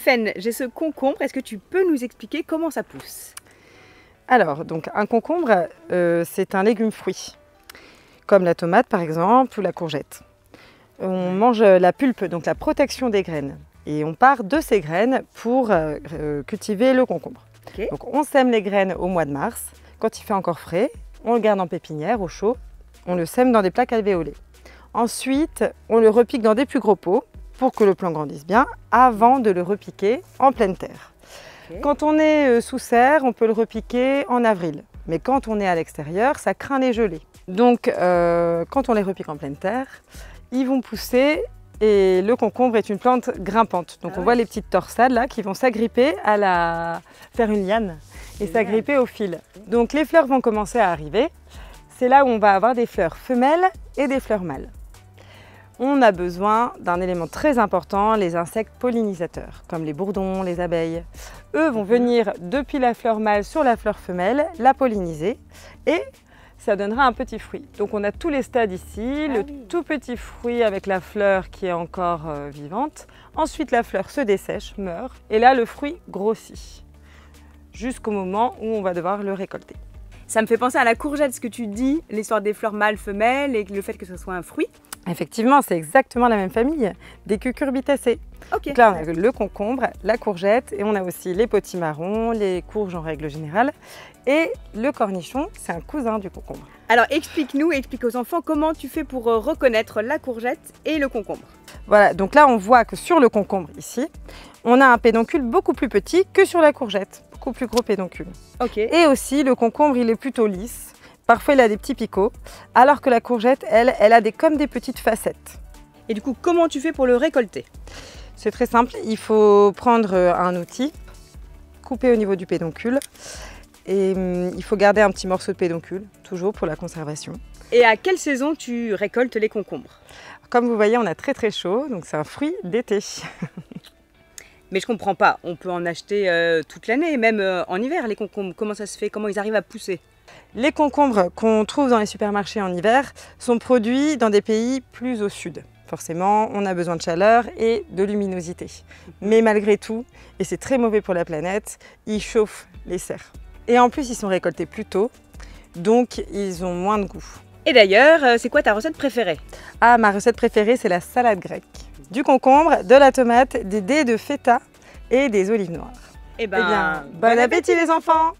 Tiffaine, j'ai ce concombre, est-ce que tu peux nous expliquer comment ça pousse? Alors, donc un concombre, c'est un légume-fruit, comme la tomate par exemple ou la courgette. On mange la pulpe, donc la protection des graines. Et on part de ces graines pour cultiver le concombre. Okay. Donc on sème les graines au mois de mars, quand il fait encore frais, on le garde en pépinière au chaud, on le sème dans des plaques alvéolées. Ensuite, on le repique dans des plus gros pots pour que le plant grandisse bien, avant de le repiquer en pleine terre. Okay. Quand on est sous serre, on peut le repiquer en avril. Mais quand on est à l'extérieur, ça craint les gelées. Donc quand on les repique en pleine terre, ils vont pousser et le concombre est une plante grimpante. Donc on voit les petites torsades là qui vont s'agripper faire une liane et s'agripper au fil. Donc les fleurs vont commencer à arriver. C'est là où on va avoir des fleurs femelles et des fleurs mâles. On a besoin d'un élément très important, les insectes pollinisateurs, comme les bourdons, les abeilles. Eux vont venir depuis la fleur mâle sur la fleur femelle, la polliniser et ça donnera un petit fruit. Donc on a tous les stades ici, tout petit fruit avec la fleur qui est encore vivante. Ensuite la fleur se dessèche, meurt et là le fruit grossit jusqu'au moment où on va devoir le récolter. Ça me fait penser à la courgette, ce que tu dis, l'histoire des fleurs mâles, femelles et le fait que ce soit un fruit. Effectivement, c'est exactement la même famille, des cucurbitacées. Okay. Donc là, on a le concombre, la courgette et on a aussi les potimarrons, les courges en règle générale. Et le cornichon, c'est un cousin du concombre. Alors explique-nous, explique aux enfants comment tu fais pour reconnaître la courgette et le concombre. Voilà, donc là on voit que sur le concombre ici, on a un pédoncule beaucoup plus petit que sur la courgette, beaucoup plus gros pédoncule. Okay. Et aussi le concombre, il est plutôt lisse. Parfois, il a des petits picots, alors que la courgette, elle a comme des petites facettes. Et du coup, comment tu fais pour le récolter? C'est très simple, il faut prendre un outil, couper au niveau du pédoncule, et il faut garder un petit morceau de pédoncule, toujours pour la conservation. Et à quelle saison tu récoltes les concombres? Comme vous voyez, on a très chaud, donc c'est un fruit d'été. Mais je comprends pas, on peut en acheter toute l'année, même en hiver, les concombres. Comment ça se fait? Comment ils arrivent à pousser? Les concombres qu'on trouve dans les supermarchés en hiver sont produits dans des pays plus au sud. Forcément, on a besoin de chaleur et de luminosité. Mais malgré tout, et c'est très mauvais pour la planète, ils chauffent les serres. Et en plus, ils sont récoltés plus tôt, donc ils ont moins de goût. Et d'ailleurs, c'est quoi ta recette préférée? Ah, ma recette préférée, c'est la salade grecque. Du concombre, de la tomate, des dés de feta et des olives noires. Eh bien, bon appétit les enfants!